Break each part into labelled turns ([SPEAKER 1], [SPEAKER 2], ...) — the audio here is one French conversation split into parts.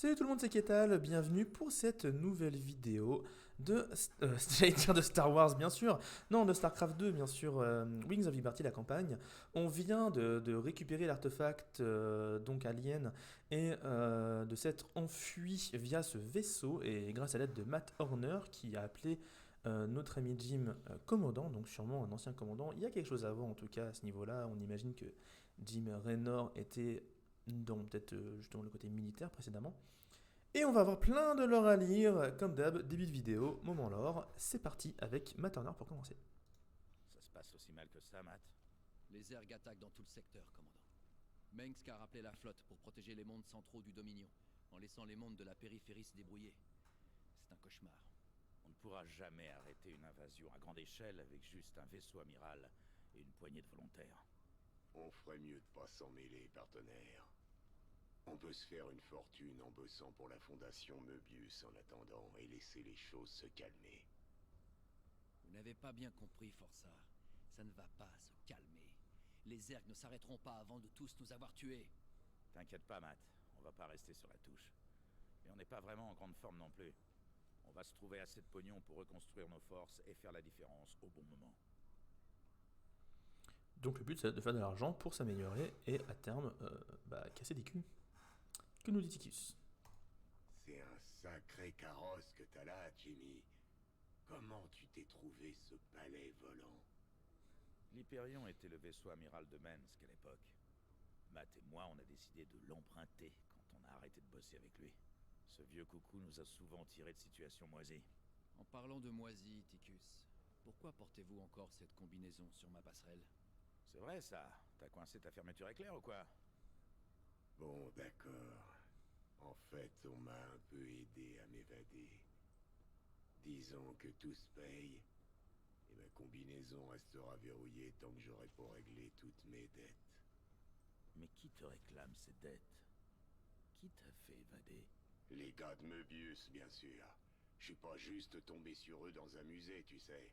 [SPEAKER 1] Salut tout le monde, c'est Ketal, bienvenue pour cette nouvelle vidéo de, j'allais dire de Star Wars bien sûr, non de StarCraft 2 bien sûr, Wings of Liberty la campagne. On vient de récupérer l'artefact donc alien et de s'être enfui via ce vaisseau et grâce à l'aide de Matt Horner qui a appelé notre ami Jim commandant, donc sûrement un ancien commandant. Il y a quelque chose avant en tout cas à ce niveau-là, on imagine que Jim Raynor était dans peut-être justement le côté militaire précédemment. Et on va avoir plein de lore à lire, comme d'hab, début de vidéo, moment lore. C'est parti avec Matt Turner pour commencer.
[SPEAKER 2] Ça se passe aussi mal que ça, Matt?
[SPEAKER 3] Les Zerg attaquent dans tout le secteur, commandant. Mengsk a rappelé la flotte pour protéger les mondes centraux du Dominion, en laissant les mondes de la périphérie se débrouiller. C'est un cauchemar.
[SPEAKER 2] On ne pourra jamais arrêter une invasion à grande échelle avec juste un vaisseau amiral et une poignée de volontaires.
[SPEAKER 4] On ferait mieux de pas s'en mêler, partenaire. On peut se faire une fortune en bossant pour la fondation Möbius en attendant et laisser les choses se calmer.
[SPEAKER 3] Vous n'avez pas bien compris, Força. Ça ne va pas se calmer. Les Zerg ne s'arrêteront pas avant de tous nous avoir tués.
[SPEAKER 2] T'inquiète pas, Matt. On va pas rester sur la touche. Mais on n'est pas vraiment en grande forme non plus. On va se trouver assez de pognon pour reconstruire nos forces et faire la différence au bon moment.
[SPEAKER 1] Donc le but c'est de faire de l'argent pour s'améliorer et à terme casser des culs. Que nous dit Ticus?
[SPEAKER 4] C'est un sacré carrosse que t'as là, Jimmy. Comment tu t'es trouvé ce palais volant?
[SPEAKER 2] L'Hyperion était le vaisseau amiral de Minsk à l'époque. Matt et moi, on a décidé de l'emprunter quand on a arrêté de bosser avec lui. Ce vieux coucou nous a souvent tiré de situations moisies.
[SPEAKER 3] En parlant de moisi, Ticus, pourquoi portez-vous encore cette combinaison sur ma passerelle?
[SPEAKER 2] C'est vrai ça? T'as coincé ta fermeture éclair ou quoi?
[SPEAKER 4] Bon, d'accord. En fait, on m'a un peu aidé à m'évader. Disons que tout se paye, et ma combinaison restera verrouillée tant que j'aurai pas réglé toutes mes dettes.
[SPEAKER 2] Mais qui te réclame ces dettes? Qui t'a fait évader?
[SPEAKER 4] Les gars de Möbius, bien sûr. Je suis pas juste tombé sur eux dans un musée, tu sais.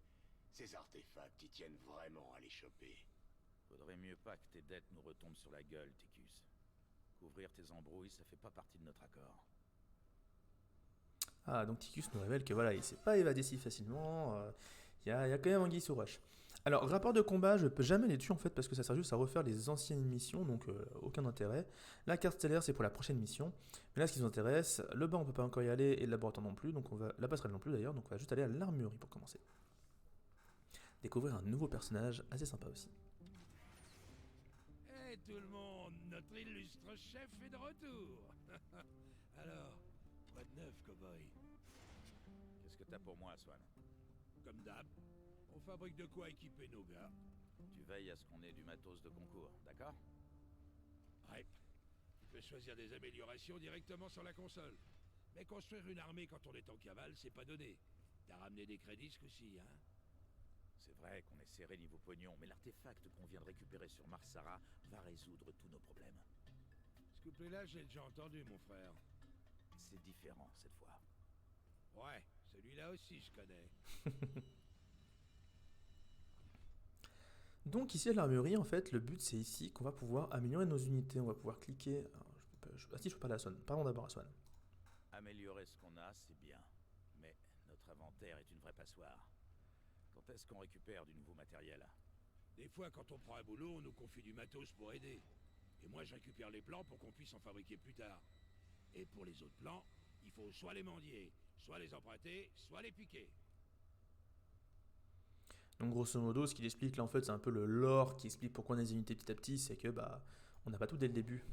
[SPEAKER 4] Ces artefacts, ils tiennent vraiment à les choper.
[SPEAKER 2] Faudrait mieux pas que tes dettes nous retombent sur la gueule, Ticus. Couvrir tes embrouilles, ça fait pas partie de notre accord.
[SPEAKER 1] Ah, donc Ticus nous révèle que voilà, il s'est pas évadé si facilement, y a quand même anguille sous roche. Alors, rapport de combat, je peux jamais les tuer en fait parce que ça sert juste à refaire les anciennes missions, donc aucun intérêt. La carte stellaire c'est pour la prochaine mission, mais là ce qui nous intéresse, le bas on peut pas encore y aller et le laboratoire non plus, donc on va, la passerelle non plus d'ailleurs, donc on va juste aller à l'armurerie pour commencer. Découvrir un nouveau personnage assez sympa aussi.
[SPEAKER 5] Hey tout le monde, notre illustre chef est de retour. Alors, quoi de neuf, cowboy?
[SPEAKER 2] Qu'est-ce que t'as pour moi, Swan?
[SPEAKER 5] Comme d'hab, on fabrique de quoi équiper nos gars.
[SPEAKER 2] Tu veilles à ce qu'on ait du matos de concours, d'accord?
[SPEAKER 5] Ouais, tu peux choisir des améliorations directement sur la console. Mais construire une armée quand on est en cavale, c'est pas donné. T'as ramené des crédits ce coup-ci, hein?
[SPEAKER 2] C'est vrai qu'on est serré niveau pognon, mais l'artefact qu'on vient de récupérer sur Marsara va résoudre tous nos problèmes.
[SPEAKER 5] Ce couplet-là, j'ai déjà entendu, mon frère.
[SPEAKER 2] C'est différent cette fois.
[SPEAKER 5] Ouais, celui-là aussi, je connais.
[SPEAKER 1] Donc ici à l'armurerie, en fait, le but c'est ici qu'on va pouvoir améliorer nos unités. On va pouvoir cliquer. Alors, si je peux parler à Swan. Parlons d'abord à Swan.
[SPEAKER 2] Améliorer ce qu'on a, c'est bien. Mais notre inventaire est une vraie passoire. Quand est-ce qu'on récupère du nouveau matériel?
[SPEAKER 5] Des fois, quand on prend un boulot, on nous confie du matos pour aider. Et moi, je récupère les plans pour qu'on puisse en fabriquer plus tard. Et pour les autres plans, il faut soit les mendier, soit les emprunter, soit les piquer.
[SPEAKER 1] Donc grosso modo, ce qu'il explique là en fait, c'est un peu le lore qui explique pourquoi on a des unités petit à petit, c'est que bah on n'a pas tout dès le début.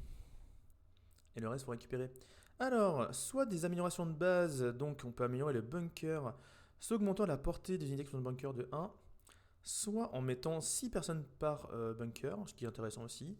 [SPEAKER 1] Et le reste faut récupérer. Alors, soit des améliorations de base, donc on peut améliorer le bunker, soit augmentant la portée des unités qui sont dans le bunker de 1, soit en mettant 6 personnes par bunker, ce qui est intéressant aussi.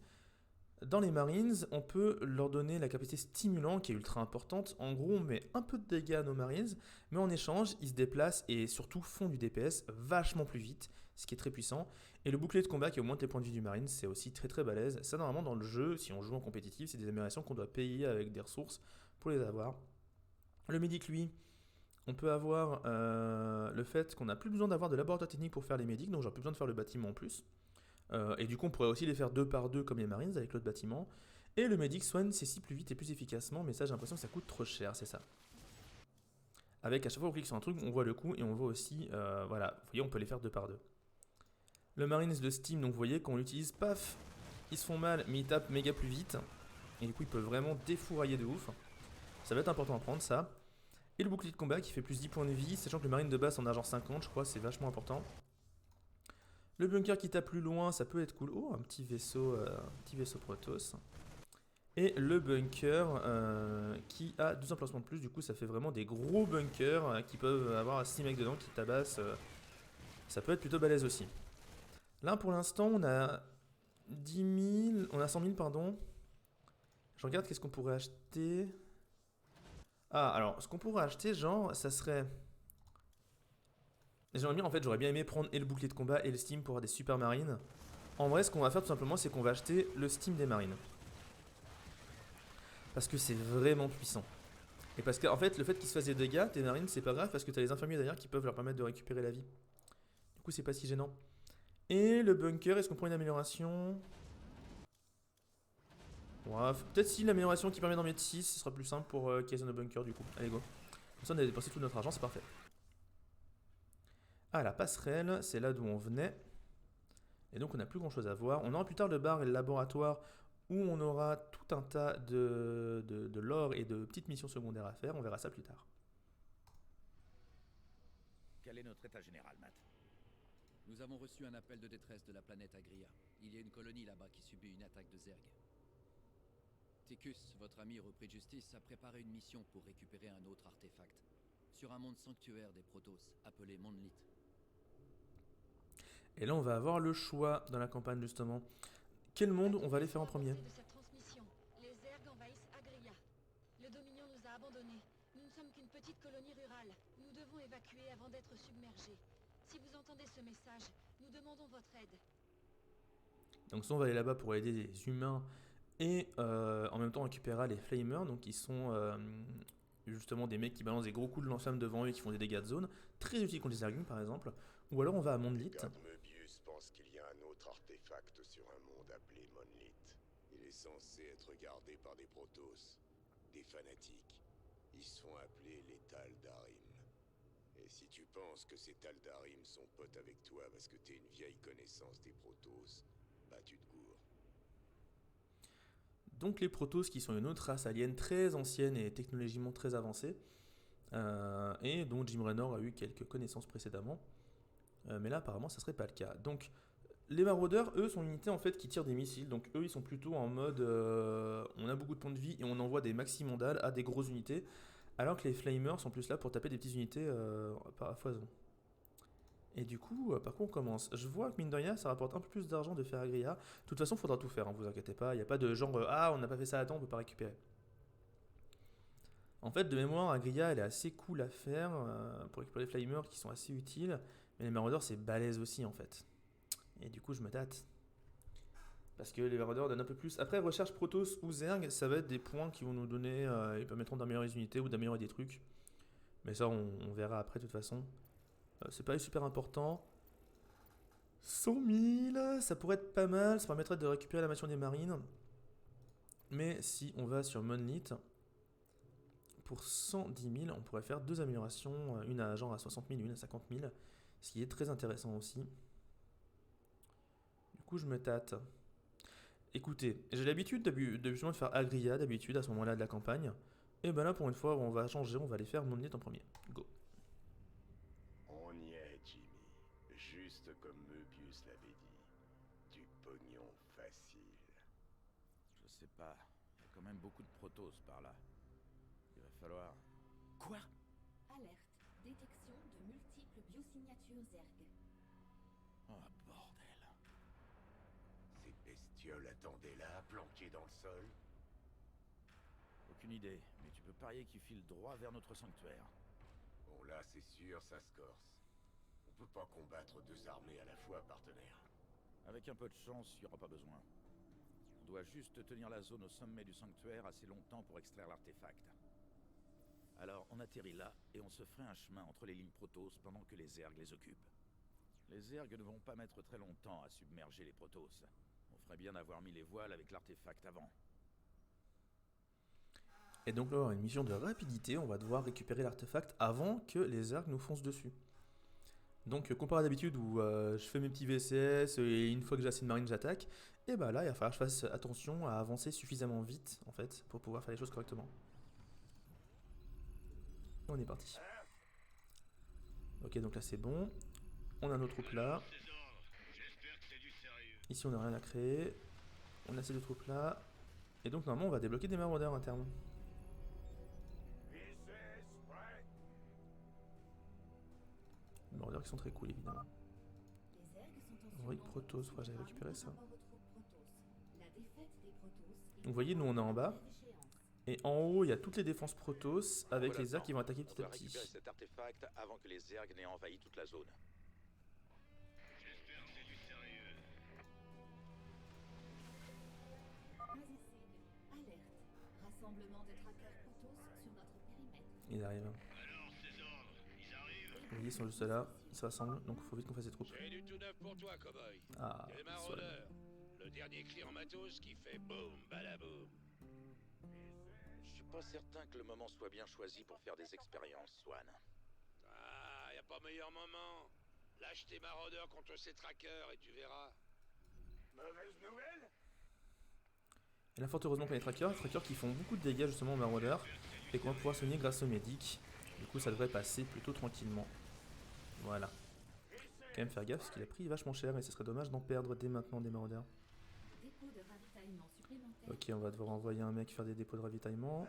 [SPEAKER 1] Dans les Marines, on peut leur donner la capacité stimulant qui est ultra importante. En gros, on met un peu de dégâts à nos Marines, mais en échange, ils se déplacent et surtout font du DPS vachement plus vite, ce qui est très puissant. Et le bouclier de combat qui augmente les points de vie du Marine, c'est aussi très très balèze. Ça, normalement, dans le jeu, si on joue en compétitif, c'est des améliorations qu'on doit payer avec des ressources pour les avoir. Le médic, lui, on peut avoir le fait qu'on n'a plus besoin d'avoir de laboratoire technique pour faire les médics, donc j'aurai plus besoin de faire le bâtiment en plus. Et du coup, on pourrait aussi les faire 2 par 2 comme les Marines avec l'autre bâtiment. Et le médic soigne ses cibles plus vite et plus efficacement, mais ça j'ai l'impression que ça coûte trop cher, c'est ça. Avec à chaque fois qu'on clique sur un truc, on voit le coup et on voit aussi, voilà, vous voyez on peut les faire deux par deux. Le Marines de Steam, donc vous voyez quand on l'utilise, paf, ils se font mal mais ils tapent méga plus vite. Et du coup ils peuvent vraiment défourailler de ouf. Ça va être important à prendre ça. Et le bouclier de combat qui fait plus 10 points de vie, sachant que le Marine de base en a genre 50 je crois, c'est vachement important. Le bunker qui tape plus loin, ça peut être cool. Oh, un petit vaisseau Protoss. Et le bunker qui a 12 emplacements de plus, du coup ça fait vraiment des gros bunkers qui peuvent avoir 6 mecs dedans qui tabassent. Ça peut être plutôt balèze aussi. Là pour l'instant on a 10 000, on a 100 000 pardon. Je regarde qu'est-ce qu'on pourrait acheter. Ah alors ce qu'on pourrait acheter genre ça serait... J'aurais bien aimé prendre et le bouclier de combat et le steam pour avoir des super marines. En vrai ce qu'on va faire tout simplement c'est qu'on va acheter le steam des marines. Parce que c'est vraiment puissant. Et parce qu'en fait, le fait qu'ils se fassent des dégâts, tes marines, c'est pas grave parce que t'as les infirmiers derrière qui peuvent leur permettre de récupérer la vie. Du coup, c'est pas si gênant. Et le bunker, est-ce qu'on prend une amélioration? Ouais, peut-être si l'amélioration qui permet d'en mettre 6, ce sera plus simple pour Kaizen au bunker du coup. Allez, go. Comme ça, on a dépensé tout notre argent, c'est parfait. Ah, la passerelle, c'est là d'où on venait. Et donc, on n'a plus grand chose à voir. On aura plus tard le bar et le laboratoire où on aura tout un tas de lore et de petites missions secondaires à faire. On verra ça plus tard.
[SPEAKER 2] Quel est notre état général, Matt?
[SPEAKER 3] Nous avons reçu un appel de détresse de la planète Agria. Il y a une colonie là-bas qui subit une attaque de Zerg. Ticus, votre ami repris de justice, a préparé une mission pour récupérer un autre artefact. Sur un monde sanctuaire des Protoss, appelé Monolith.
[SPEAKER 1] Et là, on va avoir le choix dans la campagne, justement. Quel monde on va aller faire en premier?
[SPEAKER 6] De cette transmission, les Zerg envahissent Agria. Le Dominion nous a abandonnés. Nous ne sommes qu'une petite colonie rurale. Nous devons évacuer avant d'être submergés. Si vous entendez ce message, nous demandons votre aide.
[SPEAKER 1] Donc soit on va aller là-bas pour aider les humains et en même temps on récupérera les Flamers, donc qui sont justement des mecs qui balancent des gros coups de lance-flammes devant eux et qui font des dégâts de zone, très utiles contre les Zerglings par exemple. Ou alors on va à Monolith.
[SPEAKER 4] Garde Möbius pense qu'il y a un autre artefact sur un monde appelé Monolith. Il est censé être gardé par des Protoss, des fanatiques. Ils se font appeler les Tal'Darim. Et si tu penses que ces Tal'Darim sont potes avec toi parce que t'es une vieille connaissance des Protoss, bah tu te gourres.
[SPEAKER 1] Donc les Protoss qui sont une autre race alien très ancienne et technologiquement très avancée, et dont Jim Raynor a eu quelques connaissances précédemment, mais là apparemment ça serait pas le cas. Donc les maraudeurs, eux, sont une unité en fait qui tirent des missiles, donc eux ils sont plutôt en mode on a beaucoup de points de vie et on envoie des maximandales à des grosses unités, alors que les Flamers sont plus là pour taper des petites unités par foison. Et du coup, par contre, on commence. Je vois que mine de rien, ça rapporte un peu plus d'argent de faire Agria. De toute façon, il faudra tout faire, hein, vous inquiétez pas. Il n'y a pas de genre ah, on n'a pas fait ça à temps, on peut pas récupérer. En fait, de mémoire, Agria, elle est assez cool à faire pour récupérer les Flamers qui sont assez utiles. Mais les Marauders, c'est balèze aussi en fait. Et du coup, je me tâte. Parce que les Marauders donnent un peu plus. Après, recherche Protoss ou Zerg, ça va être des points qui vont nous donner. Ils permettront d'améliorer les unités ou d'améliorer des trucs. Mais ça, on verra après de toute façon. C'est pas super important. 100 000, ça pourrait être pas mal. Ça permettrait de récupérer la mission des marines. Mais si on va sur Monolith, pour 110 000, on pourrait faire deux améliorations. Une à genre à 60 000, une à 50 000. Ce qui est très intéressant aussi. Du coup, je me tâte. Écoutez, j'ai l'habitude de faire Agria d'habitude à ce moment-là de la campagne. Et ben là, pour une fois, on va changer. On va aller faire Monolith en premier. Go.
[SPEAKER 4] On y est, Jimmy. Juste comme Möbius l'avait dit. Du pognon facile.
[SPEAKER 2] Je sais pas. Il y a quand même beaucoup de Protoss par là. Il va falloir... Quoi?
[SPEAKER 7] Alerte. Détection de multiples biosignatures Zerg.
[SPEAKER 2] Oh, bordel.
[SPEAKER 4] Ces bestioles attendaient là, planquées dans le sol.
[SPEAKER 2] Aucune idée, mais tu peux parier qu'ils filent droit vers notre sanctuaire.
[SPEAKER 4] Bon là, c'est sûr, ça se corse. On peut pas combattre deux armées à la fois, partenaire.
[SPEAKER 2] Avec un peu de chance, il n'y aura pas besoin. On doit juste tenir la zone au sommet du sanctuaire assez longtemps pour extraire l'artefact. Alors, on atterrit là, et on se ferait un chemin entre les lignes Protoss pendant que les Zerg les occupent. Les Zerg ne vont pas mettre très longtemps à submerger les Protoss. On ferait bien d'avoir mis les voiles avec l'artefact avant.
[SPEAKER 1] Et donc là, on a une mission de rapidité, on va devoir récupérer l'artefact avant que les Zerg nous foncent dessus. Donc comparé à d'habitude où je fais mes petits VCS et une fois que j'ai assez de marine j'attaque, et bah là il va falloir que je fasse attention à avancer suffisamment vite en fait pour pouvoir faire les choses correctement. On est parti. Ok, donc là c'est bon. On a nos troupes là. Ici on n'a rien à créer. On a ces deux troupes là. Et donc normalement on va débloquer des maraudeurs à terme. Des maraudeurs qui sont très cool évidemment.
[SPEAKER 7] Les Zergs sont en
[SPEAKER 1] Oui,
[SPEAKER 7] surnombre
[SPEAKER 1] Protoss,
[SPEAKER 7] contre
[SPEAKER 1] ouais, j'avais
[SPEAKER 7] les
[SPEAKER 1] récupéré ça.
[SPEAKER 7] par rapport aux troupes Protoss. La défaite des Protoss est
[SPEAKER 1] Vous voyez, nous on est en bas.
[SPEAKER 7] brève échéance.
[SPEAKER 1] Et en haut il y a toutes les défenses Protoss avec
[SPEAKER 2] Voilà
[SPEAKER 1] les Zerg
[SPEAKER 2] le
[SPEAKER 1] qui vont attaquer petit
[SPEAKER 2] On
[SPEAKER 1] à
[SPEAKER 2] doit récupérer
[SPEAKER 1] petit.
[SPEAKER 2] cet artefact avant que les Zerg n'aient envahi toute la zone.
[SPEAKER 7] Pas assez de alerte. Rassemblement de trackers Protoss sur notre périmètre.
[SPEAKER 1] Ils arrivent. Vous voyez, ils sont juste là, ils se rassemblent, donc il faut vite qu'on fasse des troupes.
[SPEAKER 5] J'ai du tout neuf pour toi, cowboy.
[SPEAKER 1] Ah,
[SPEAKER 5] Des
[SPEAKER 1] ils sont là.
[SPEAKER 5] maraudeurs. Le dernier cri en matos qui fait boum, balaboum.
[SPEAKER 2] Je suis pas certain que le moment soit bien choisi pour faire des expériences, Swan.
[SPEAKER 5] Ah, y a pas meilleur moment. Lâche tes maraudeurs contre ces trackers et tu verras. Mauvaise nouvelle?
[SPEAKER 1] Et là, fort heureusement qu'on a les trackers qui font beaucoup de dégâts justement aux maraudeurs et qu'on va pouvoir soigner grâce aux médics. Du coup, ça devrait passer plutôt tranquillement. Voilà. Quand même faire gaffe parce qu'il a pris vachement cher et ce serait dommage d'en perdre dès maintenant des maraudeurs.
[SPEAKER 7] Dépôt de ravitaillement supplémentaire.
[SPEAKER 1] Ok, on va devoir envoyer un mec faire des dépôts de ravitaillement.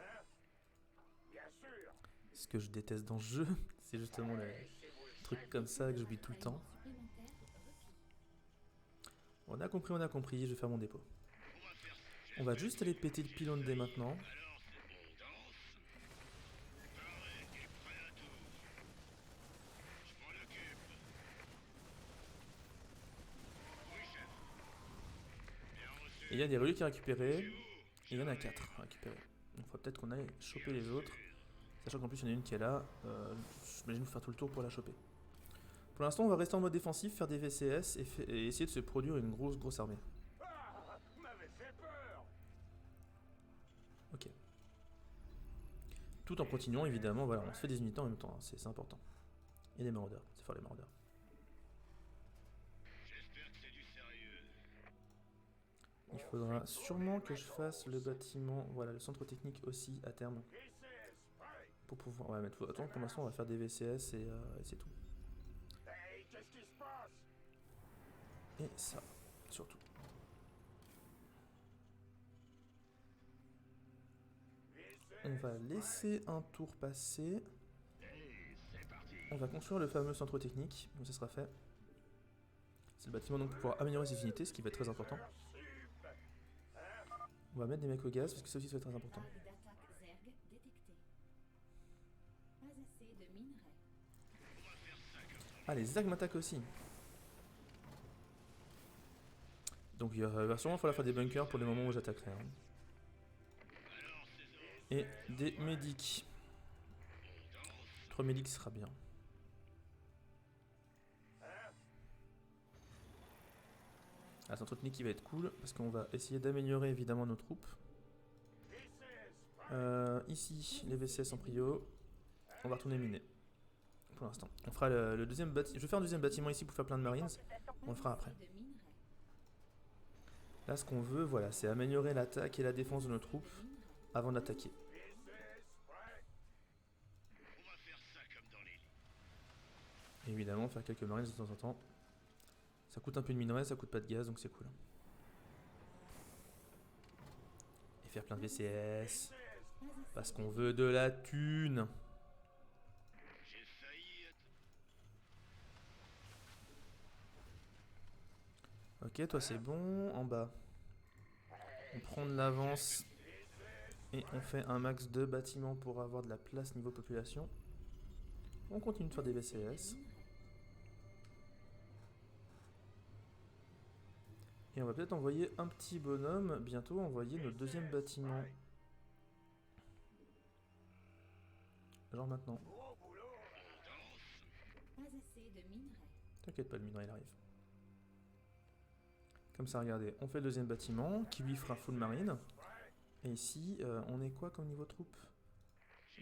[SPEAKER 1] Ce que je déteste dans ce jeu, c'est justement les trucs comme ça que j'oublie tout le temps.
[SPEAKER 7] Supplémentaire requis.
[SPEAKER 1] On a compris, je vais faire mon dépôt. On va juste aller péter le pylône dès maintenant. Et il y a des reliques à récupérer. Et il y en a 4 à récupérer. Donc il faut peut-être qu'on aille choper les autres. Sachant qu'en plus il y en a une qui est là. J'imagine faire tout le tour pour la choper. Pour l'instant on va rester en mode défensif, faire des VCS et essayer de se produire une grosse armée. Ok. Tout en continuant évidemment, voilà, on se fait des unités en même temps, hein, c'est important. Et des maraudeurs, c'est fort les maraudeurs. Il faudra sûrement que je fasse le bâtiment, voilà, le centre technique aussi à terme. Pour pouvoir. Ouais, mais attends, pour l'instant on va faire des VCS et c'est tout. Et ça, surtout. On va laisser un tour passer. On va construire le fameux centre technique, donc ça sera fait. C'est le bâtiment donc pour pouvoir améliorer ses unités, ce qui va être très important. On va mettre des mecs au gaz parce que ça aussi ça va être très important.
[SPEAKER 7] Vague d'attaque Zerg détectée. Pas assez de minerais.
[SPEAKER 1] Ah, les Zerg m'attaquent aussi. Donc il va sûrement falloir faire des bunkers pour les moments où j'attaquerai. Hein. Et des médics. 3 médics sera bien. Ah, c'est un truc qui va être cool parce qu'on va essayer d'améliorer évidemment nos troupes. Ici, les VCS en prio. On va retourner miner. Pour l'instant. On fera le deuxième bâtiment. Je vais faire un deuxième bâtiment ici pour faire plein de marines. On le fera après.
[SPEAKER 7] De minerais.
[SPEAKER 1] Là, ce qu'on veut, voilà, c'est améliorer l'attaque et la défense de nos troupes avant d'attaquer. Évidemment, faire quelques marines de temps en temps. Ça coûte un peu de minerai, ça coûte pas de gaz, donc c'est cool. Et faire plein de VCS. Parce qu'on veut de la thune. Ok, toi c'est bon. En bas. On prend de l'avance. Et on fait un max de bâtiments pour avoir de la place niveau population. On continue de faire des VCS. Et on va peut-être envoyer un petit bonhomme, bientôt envoyer notre deuxième bâtiment. Genre maintenant.
[SPEAKER 7] Pas assez de minerais.
[SPEAKER 1] T'inquiète pas, le minerai il arrive. Comme ça, regardez, on fait le deuxième bâtiment qui lui fera full marine. Et ici, on est quoi comme niveau troupe?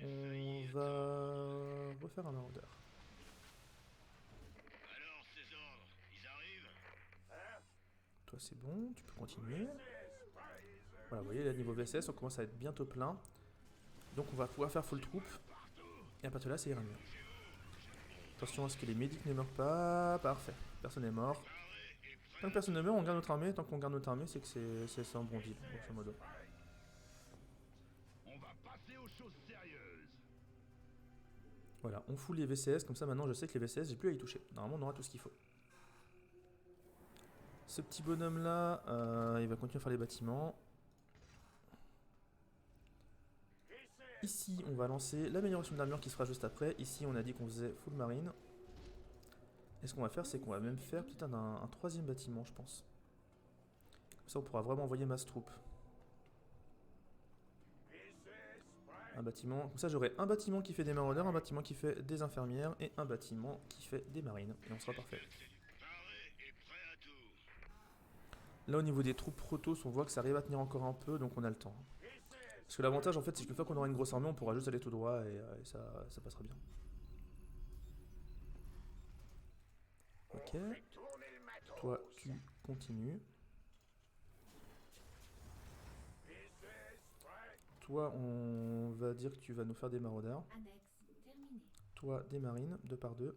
[SPEAKER 1] On va refaire un marauder.
[SPEAKER 2] Alors, ces ordres, ils arrivent?
[SPEAKER 1] Toi c'est bon, tu peux continuer. Voilà, vous voyez, là niveau VSS, on commence à être bientôt plein. Donc on va pouvoir faire full troupe. Et à partir de là, ça ira mieux. Attention à ce que les médics ne meurent pas. Parfait, personne n'est mort. Tant que personne ne meurt, on garde notre armée. Tant qu'on garde notre armée, c'est que c'est un bon deal, grosso modo.
[SPEAKER 5] On va passer aux choses sérieuses.
[SPEAKER 1] Voilà, on fout les VCS, comme ça maintenant je sais que les VCS, j'ai plus à y toucher. Normalement, on aura tout ce qu'il faut. Ce petit bonhomme là, il va continuer à faire les bâtiments. Ici, on va lancer l'amélioration d'armure qui sera juste après. Ici, on a dit qu'on faisait full marine. Et ce qu'on va faire, c'est qu'on va même faire peut-être un troisième bâtiment, je pense. Comme ça, on pourra vraiment envoyer masse troupe. Un bâtiment. Comme ça, j'aurai un bâtiment qui fait des maraudeurs, un bâtiment qui fait des infirmières et un bâtiment qui fait des marines. Et on sera parfait. Là, au niveau des troupes protos, on voit que ça arrive à tenir encore un peu, donc on a le temps. Parce que l'avantage, en fait, c'est qu'une fois qu'on aura une grosse armée, on pourra juste aller tout droit et ça passera bien. Ok. Toi, tu continues. Toi, on va dire que tu vas nous faire des maraudeurs. Toi, des marines, 2 par 2.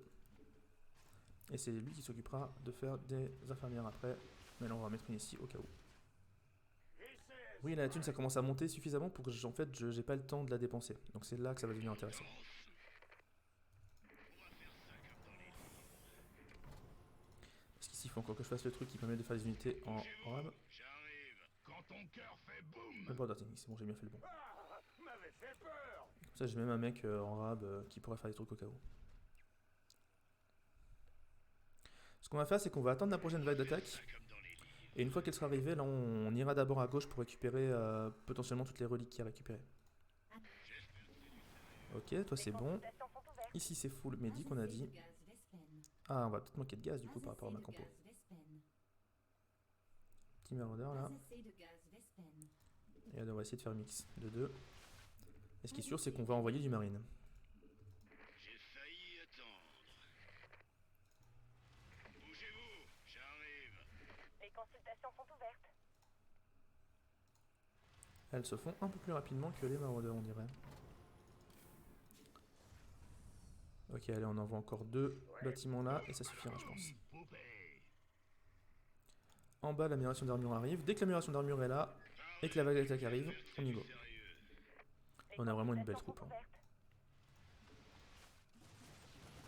[SPEAKER 1] Et c'est lui qui s'occupera de faire des infirmières après. Mais là, on va mettre une ici au cas où. Oui, la thune, ça commence à monter suffisamment pour que, en fait, j'ai pas le temps de la dépenser. Donc c'est là que ça va devenir intéressant. Parce qu'ici, il faut encore que je fasse le truc qui permet de faire des unités en rab. Le border technique, c'est bon, j'ai bien fait le bon. Comme ça, j'ai même un mec en rab qui pourra faire des trucs au cas où. Ce qu'on va faire, c'est qu'on va attendre la prochaine vague d'attaque. Et une fois qu'elle sera arrivée, là, on ira d'abord à gauche pour récupérer potentiellement toutes les reliques qu'il y a récupérées. Ok, toi c'est bon. Ici c'est full médic, on a dit. Ah, on va peut-être manquer de gaz du coup par rapport à ma compo. Petit maraudeur là. Et allez, on va essayer de faire mix de 2. Et ce qui est sûr, c'est qu'on va envoyer du marine.
[SPEAKER 2] J'ai failli attendre. Bougez-vous, j'arrive.
[SPEAKER 8] Les consultations sont ouvertes.
[SPEAKER 1] Elles se font un peu plus rapidement que les maraudeurs, on dirait. Ok, allez, on envoie encore 2 bâtiments là, et ça suffira, je pense. En bas, l'amélioration d'armure arrive. Dès que l'amélioration d'armure est là, et que la vague d'attaque arrive, on y go. On a vraiment une belle troupe. Hein.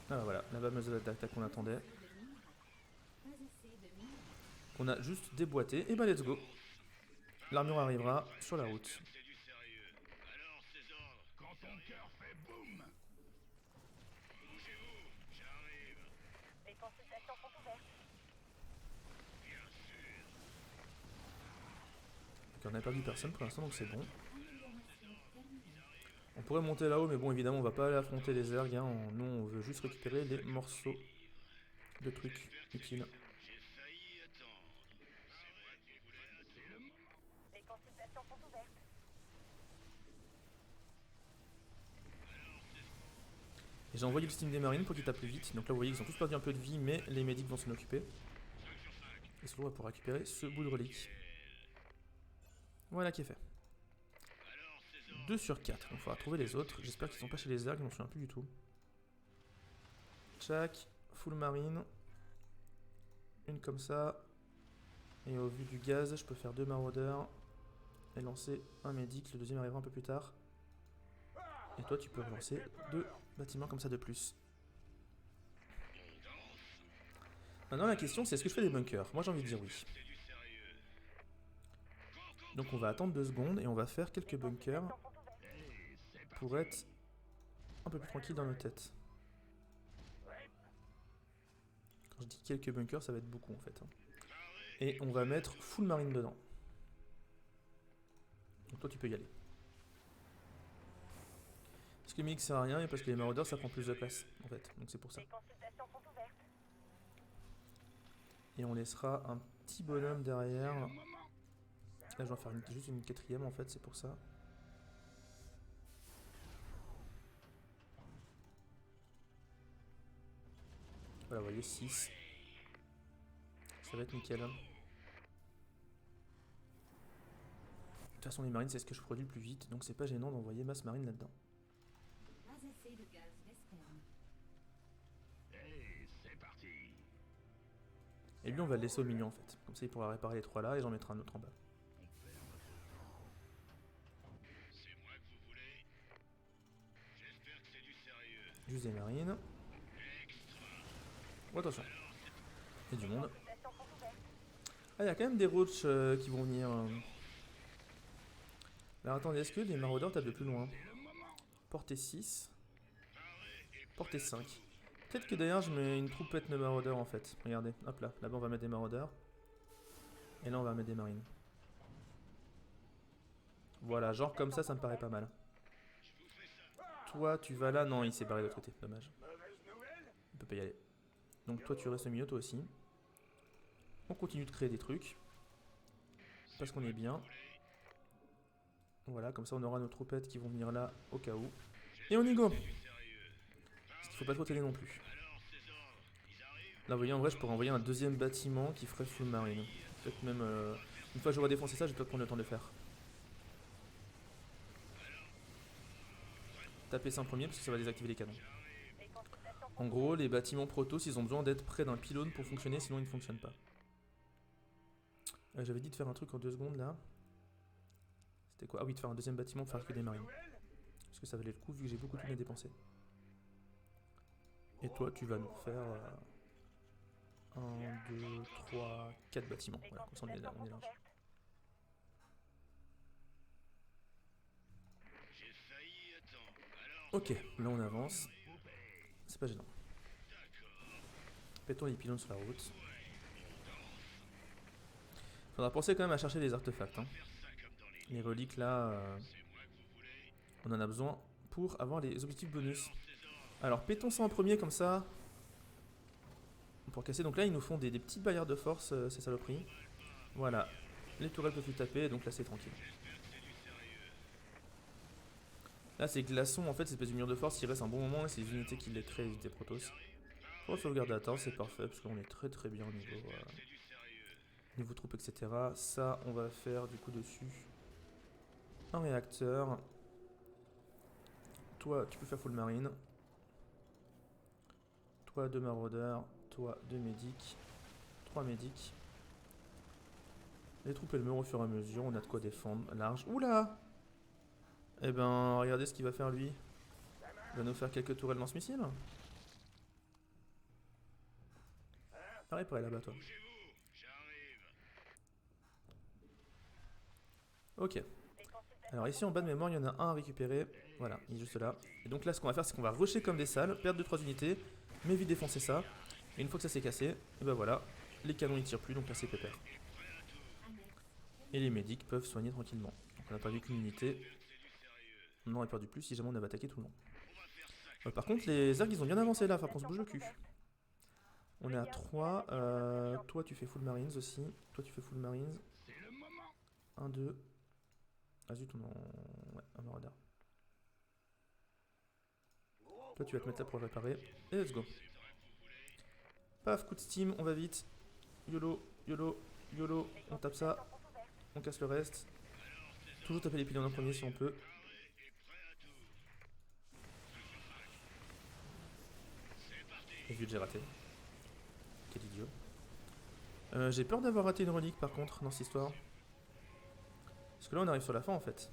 [SPEAKER 1] Ah voilà, la fameuse attaque qu'on attendait. On a juste déboîté, et bah let's go. L'armure arrivera sur la route.
[SPEAKER 8] Les consultations sont ouvertes.
[SPEAKER 1] Ok, on n'a pas vu personne pour l'instant, donc c'est bon. On pourrait monter là-haut, mais bon, évidemment, on va pas aller affronter les ergs. Hein. Nous, on veut juste récupérer les morceaux de trucs utiles.
[SPEAKER 8] Les consultations sont ouvertes.
[SPEAKER 1] Et j'ai envoyé le steam des marines pour qu'ils tapent plus vite. Donc là, vous voyez qu'ils ont tous perdu un peu de vie, mais les médics vont s'en occuper. Et surtout, on va pouvoir récupérer ce bout de relique. Voilà qui est fait. 2 sur 4. Donc il faudra trouver les autres. J'espère qu'ils sont pas chez les ergs, je m'en souviens plus du tout. Tchac, full marine. Une comme ça. Et au vu du gaz, je peux faire 2 maraudeurs. Et lancer un médic. Le deuxième arrivera un peu plus tard. Et toi, tu peux lancer 2 bâtiments comme ça de plus. Maintenant, la question, c'est est-ce que je fais des bunkers? Moi, j'ai envie de dire oui. Donc, on va attendre 2 secondes et on va faire quelques bunkers pour être un peu plus tranquille dans nos têtes. Quand je dis quelques bunkers, ça va être beaucoup en fait. Et on va mettre full marine dedans. Donc, toi, tu peux y aller. Parce que les mix sert à rien et parce que les maraudeurs ça prend plus de place en fait, donc c'est pour ça. Et on laissera un petit bonhomme derrière Là, je vais en faire juste une quatrième en fait, c'est pour ça. Voilà, vous voyez, 6. Ça va être nickel. De toute façon, les marines, c'est ce que je produis le plus vite, donc c'est pas gênant d'envoyer masse marine là-dedans.
[SPEAKER 7] Pas assez de gaz d'esperme.
[SPEAKER 5] Hey, c'est parti.
[SPEAKER 1] Et lui, on va le laisser au milieu en fait. Comme ça, il pourra réparer les 3 là et j'en mettrai un autre en bas.
[SPEAKER 5] C'est moi que vous voulez. J'espère que c'est du sérieux.
[SPEAKER 1] Juste des marines. Oh, attention. Il y a du monde.
[SPEAKER 8] Consultations sont ouvertes.
[SPEAKER 1] Ah, il y a quand même des roaches qui vont venir. Alors attendez, est-ce que les maraudeurs tapent de plus loin? Portée 6. Portée 5. Peut-être que d'ailleurs je mets une troupette de maraudeurs en fait. Regardez, hop là. Là-bas on va mettre des maraudeurs. Et là on va mettre des marines. Voilà, genre comme ça me paraît pas mal. Toi tu vas là, non il s'est barré de l'autre côté, dommage. Il peut pas y aller. Donc toi tu restes au milieu, toi aussi. On continue de créer des trucs. Parce qu'on est bien. Voilà, comme ça on aura nos troupettes qui vont venir là au cas où. Et on y go. Parce qu'il faut pas trop traîner non plus. Là vous voyez en vrai je pourrais envoyer un deuxième bâtiment qui ferait full marine. Peut-être même une fois que j'aurai défoncé ça je vais peut-être prendre le temps de le faire. Taper ça en premier parce que ça va désactiver les canons.
[SPEAKER 8] Les consultations
[SPEAKER 1] En gros les bâtiments protos ils ont besoin d'être près d'un pylône pour fonctionner sinon ils ne fonctionnent pas. J'avais dit de faire un truc en 2 secondes là. C'était quoi? Ah oui, de faire un deuxième bâtiment pour faire que des marines. Parce que ça valait le coup vu que j'ai beaucoup de thunes à dépenser. Et toi, tu vas nous faire 1, 2, 3, 4 bâtiments.
[SPEAKER 8] Les
[SPEAKER 1] Voilà, comme ça on est là,
[SPEAKER 8] consultations
[SPEAKER 1] on est
[SPEAKER 8] sont
[SPEAKER 1] large.
[SPEAKER 8] ouvertes.
[SPEAKER 1] Ok, là on avance. C'est pas gênant. Pétons les pylônes sur la route. Faudra penser quand même à chercher les artefacts. Hein. Les reliques là, on en a besoin pour avoir les objectifs bonus. Alors pétons ça en premier comme ça. Pour casser, donc là ils nous font des petites barrières de force, ces saloperies. Voilà, les tourelles peuvent plus taper, donc là c'est tranquille. Là c'est glaçon, en fait, cette espèce de mur de force, il reste un bon moment, et c'est les unités qui les créent, les unités Protoss. Pour sauvegarder à temps, c'est parfait, parce qu'on est très bien au niveau troupes, etc. Ça, on va faire du coup dessus un réacteur. Toi, tu peux faire full marine. Toi, 2 maraudeurs. Toi, 2 médics. 3 médics. Les troupes elles meurent au fur et à mesure, on a de quoi défendre large. Oula! Eh ben, regardez ce qu'il va faire lui. Il va nous faire quelques tourelles lance-missiles. Arrête par là-bas toi. Ok. Alors ici en bas de mémoire, il y en a un à récupérer. Voilà, il est juste là. Et donc là, ce qu'on va faire, c'est qu'on va rusher comme des salles, perdre 2-3 unités, mais vite défoncer ça. Et une fois que ça s'est cassé, et ben voilà, les canons ils tirent plus, donc là c'est pépère. Et les médics peuvent soigner tranquillement. Donc on n'a pas vu qu'une unité. On aurait perdu plus si jamais on avait attaqué tout le long. Par contre, les ergs ils ont bien avancé là, faut qu'on se bouge le cul. On est à 3. Toi tu fais full marines aussi. Toi tu fais full marines. 1, 2. Ah zut, on en... Ouais, un marauder. Toi tu vas te mettre là pour le réparer. Et let's go. Paf, coup de steam, on va vite. YOLO, YOLO, YOLO. On tape ça. On casse le reste. Toujours taper les pylônes en premier si on peut. Et vu que j'ai raté. Quel idiot. J'ai peur d'avoir raté une relique par contre dans cette histoire. Parce que là on arrive sur la fin en fait.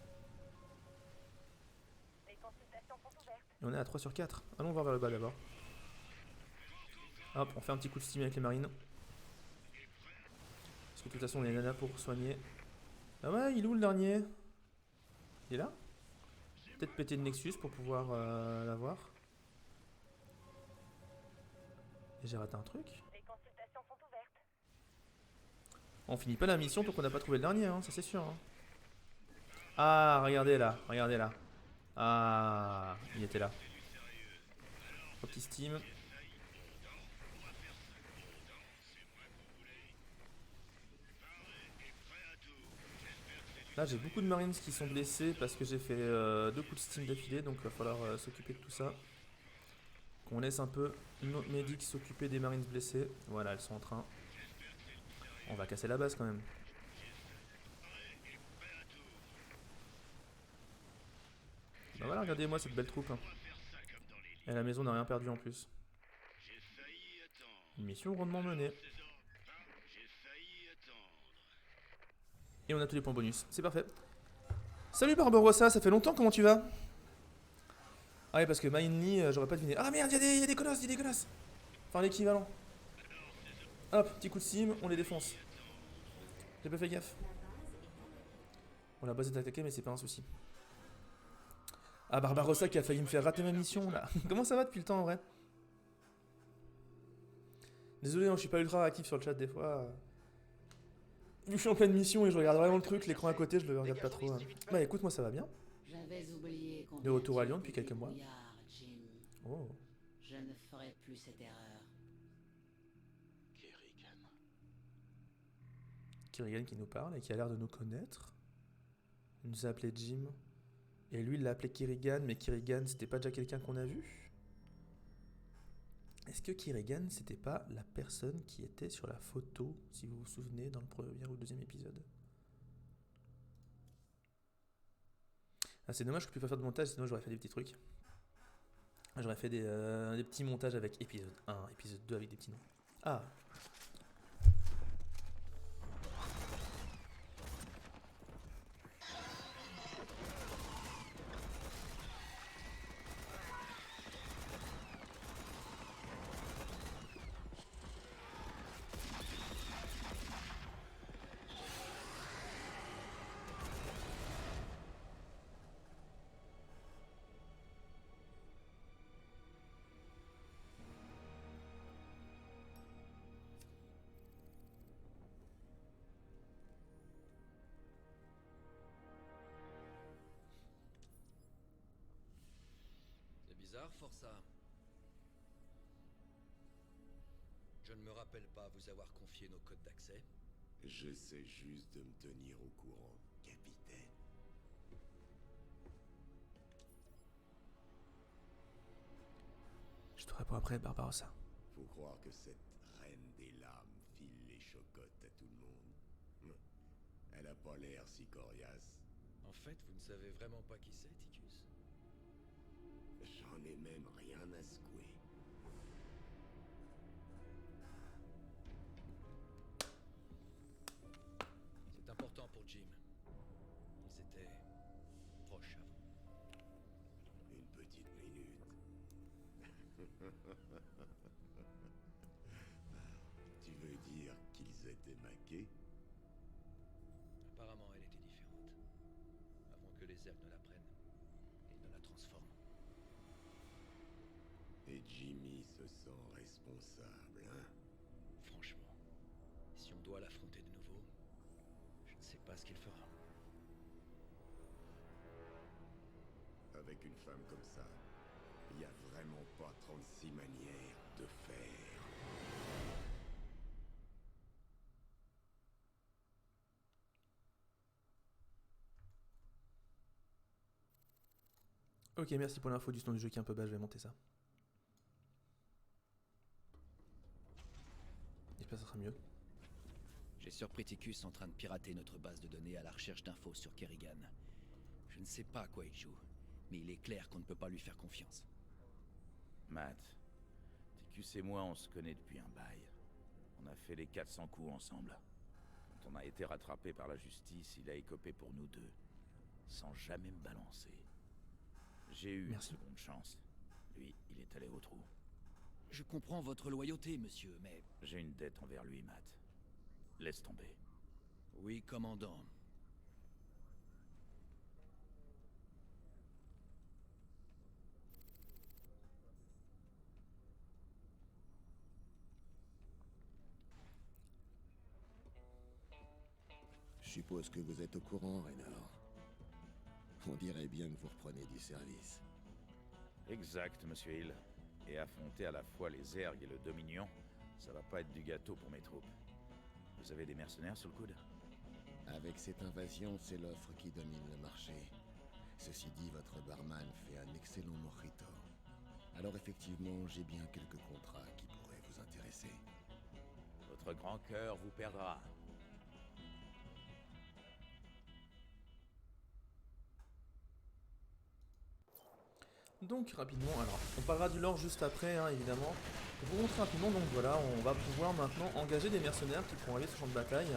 [SPEAKER 8] Les consultations sont ouvertes.
[SPEAKER 1] Et on est à 3 sur 4. Allons voir vers le bas d'abord. Hop, on fait un petit coup de steam avec les marines. Parce que de toute façon on est là pour soigner. Ah ouais, il est où le dernier? Il est là? Peut-être péter le Nexus pour pouvoir l'avoir. Et j'ai raté un truc.
[SPEAKER 8] Les consultations sont ouvertes.
[SPEAKER 1] On finit pas la mission tant qu'on n'a pas trouvé le dernier, hein, ça c'est sûr. Hein. Ah, regardez là, regardez là. Ah, il était là. Un petit steam. Là, j'ai beaucoup de Marines qui sont blessés parce que j'ai fait 2 coups de steam d'affilée, donc il va falloir s'occuper de tout ça. Qu'on laisse un peu nos médics s'occuper des Marines blessés. Voilà, elles sont en train. On va casser la base quand même. Bah voilà, regardez-moi cette belle troupe. Et la maison n'a rien perdu en plus. Une mission rondement menée. Et on a tous les points bonus. C'est parfait. Salut Barbarossa, ça fait longtemps, comment tu vas? Ah ouais, parce que Mainly, j'aurais pas deviné. Ah merde, il y a des colosses, Enfin, l'équivalent. Hop, petit coup de sim, on les défonce. J'ai pas fait gaffe. Bon, la base est attaquée, mais c'est pas un souci. Ah, Barbarossa qui a failli me faire rater ma mission, là. Comment ça va depuis le temps, en vrai? Désolé, hein, je suis pas ultra actif sur le chat des fois. Vu que je suis en pleine mission et je regarde vraiment le truc, l'écran à côté, je le regarde pas trop. Bah écoute, moi ça va bien.
[SPEAKER 9] J'avais oublié qu'on
[SPEAKER 1] De retour à Lyon depuis quelques mois.
[SPEAKER 9] Jim.
[SPEAKER 1] Oh.
[SPEAKER 9] Je ne ferai plus cette erreur.
[SPEAKER 1] Kirigan qui nous parle et qui a l'air de nous connaître. Il nous a appelé Jim. Et lui, il l'a appelé Kirigan, mais Kirigan, c'était pas déjà quelqu'un qu'on a vu? Est-ce que Kirigan, c'était pas la personne qui était sur la photo, si vous vous souvenez, dans le premier ou deuxième épisode? Ah, c'est dommage que je puisse pas faire de montage, sinon j'aurais fait des petits trucs. J'aurais fait des petits montages avec épisode 1, épisode 2 avec des petits noms. Ah.
[SPEAKER 3] C'est bizarre, Força. Je ne me rappelle pas vous avoir confié nos codes d'accès.
[SPEAKER 4] J'essaie juste de me tenir au courant, capitaine.
[SPEAKER 1] Je te réponds après, Barbarossa.
[SPEAKER 4] Faut croire que cette reine des lames file les chocottes à tout le monde. Elle a pas l'air si coriace.
[SPEAKER 3] En fait, vous ne savez vraiment pas qui c'est, Ticus.
[SPEAKER 4] J'en ai même rien à secouer.
[SPEAKER 3] C'est important pour Jim. Ils étaient proches avant.
[SPEAKER 4] Une petite minute. Tu veux dire qu'ils étaient maqués?
[SPEAKER 3] Apparemment, elle était différente. Avant que les Zerg ne la prennent et ne la transforment.
[SPEAKER 4] Et Jimmy se sent responsable, hein?
[SPEAKER 3] Franchement, si on doit l'affronter de nouveau, je ne sais pas ce qu'il fera.
[SPEAKER 4] Avec une femme comme ça, il n'y a vraiment pas 36 manières de faire.
[SPEAKER 1] Ok, merci pour l'info du son du jeu qui est un peu bas, je vais monter ça. J'espère que ça sera mieux.
[SPEAKER 3] J'ai surpris Ticus en train de pirater notre base de données à la recherche d'infos sur Kerrigan. Je ne sais pas à quoi il joue, mais il est clair qu'on ne peut pas lui faire confiance.
[SPEAKER 2] Matt, Ticus et moi, on se connaît depuis un bail. On a fait les 400 coups ensemble. Quand on a été rattrapé par la justice, il a écopé pour nous deux, sans jamais me balancer. J'ai eu une seconde chance. Lui, il est allé au trou.
[SPEAKER 3] Je comprends votre loyauté, monsieur, mais...
[SPEAKER 2] J'ai une dette envers lui, Matt. Laisse tomber.
[SPEAKER 3] Oui, commandant.
[SPEAKER 10] Je suppose que vous êtes au courant, Raynor. On dirait bien que vous reprenez du service.
[SPEAKER 2] Exact, monsieur Hill. Et affronter à la fois les Zerg et le Dominion, ça va pas être du gâteau pour mes troupes. Vous avez des mercenaires sous le coude?
[SPEAKER 10] Avec cette invasion, c'est l'offre qui domine le marché. Ceci dit, votre barman fait un excellent mojito. Alors effectivement, j'ai bien quelques contrats qui pourraient vous intéresser.
[SPEAKER 2] Votre grand cœur vous perdra.
[SPEAKER 1] Donc rapidement, alors on parlera du lore juste après hein, évidemment. Pour vous montrer rapidement, donc voilà, on va pouvoir maintenant engager des mercenaires qui pourront arriver sur le champ de bataille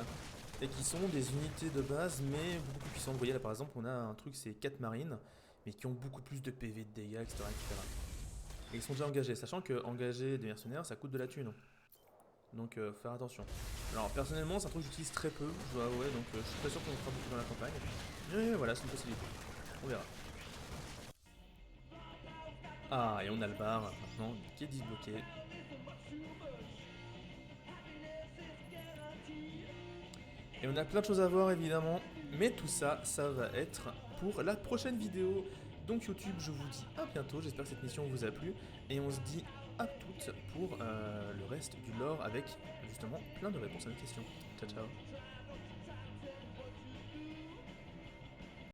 [SPEAKER 1] et qui sont des unités de base mais beaucoup plus puissantes. Vous voyez là par exemple on a un truc c'est 4 marines mais qui ont beaucoup plus de PV, de dégâts, etc. Et ils sont déjà engagés, sachant que engager des mercenaires ça coûte de la thune. Donc faire attention. Alors personnellement c'est un truc que j'utilise très peu, je dois avouer, donc je suis pas sûr qu'on le fera beaucoup dans la campagne. Mais voilà, c'est une possibilité. On verra. Ah, et on a le bar maintenant qui est débloqué. Et on a plein de choses à voir évidemment, mais tout ça, ça va être pour la prochaine vidéo. Donc YouTube, je vous dis à bientôt, j'espère que cette mission vous a plu, et on se dit à toutes pour le reste du lore avec justement plein de réponses à nos questions. Ciao ciao.